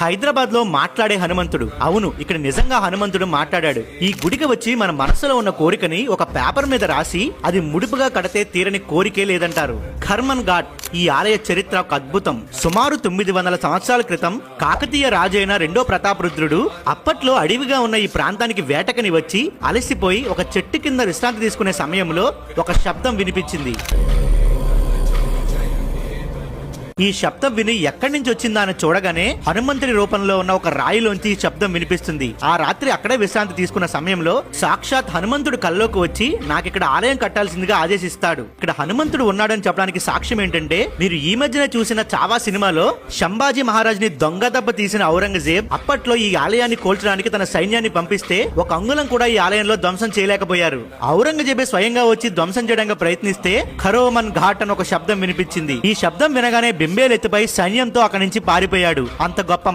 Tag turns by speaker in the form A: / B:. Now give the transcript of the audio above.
A: హైదరాబాద్ లో మాట్లాడే హనుమంతుడు. అవును, ఇక్కడ నిజంగా హనుమంతుడు మాట్లాడాడు. ఈ గుడికి వచ్చి మన మనసులో ఉన్న కోరికని ఒక పేపర్ మీద రాసి అది ముడుపుగా కడితే తీరని కోరికే లేదంటారు. ఖర్మన్ ఘాట్ ఈ ఆలయ చరిత్ర ఒక అద్భుతం. సుమారు 900 సంవత్సరాల క్రితం కాకతీయ రాజైన రెండో ప్రతాపరుద్రుడు అప్పట్లో అడవిగా ఉన్న ఈ ప్రాంతానికి వేటకని వచ్చి అలసిపోయి ఒక చెట్టు కింద విశ్రాంతి తీసుకునే సమయంలో ఒక శబ్దం వినిపించింది. ఈ శబ్దం విని ఎక్కడి నుంచి వచ్చిందా అని చూడగానే హనుమంతుడి రూపంలో ఉన్న ఒక రాయిలోంచి ఈ శబ్దం వినిపిస్తుంది. ఆ రాత్రి అక్కడే విశ్రాంతి తీసుకున్న సమయంలో సాక్షాత్ హనుమంతుడు కల్లోకి వచ్చి నాకు ఇక్కడ ఆలయం కట్టాల్సిందిగా ఆదేశిస్తాడు. ఇక్కడ హనుమంతుడు ఉన్నాడని చెప్పడానికి సాక్ష్యం ఏంటంటే, మీరు ఈ మధ్యన చూసిన చావా సినిమాలో సంభాజీ మహారాజుని దొంగ దెబ్బ తీసిన ఔరంగజేబ్ అప్పట్లో ఈ ఆలయాన్ని కోల్చడానికి తన సైన్యాన్ని పంపిస్తే ఒక అంగుళం కూడా ఈ ఆలయంలో ధ్వంసం చేయలేకపోయారు. ఔరంగజేబే స్వయంగా వచ్చి ధ్వంసం చేయడానికి ప్రయత్నిస్తే ఖరోమన్ ఘాట్ అని ఒక శబ్దం వినిపించింది. ఈ శబ్దం వినగానే బెంబేలెత్తిపై సైన్యంతో అక్కడి నుంచి పారిపోయాడు. అంత గొప్ప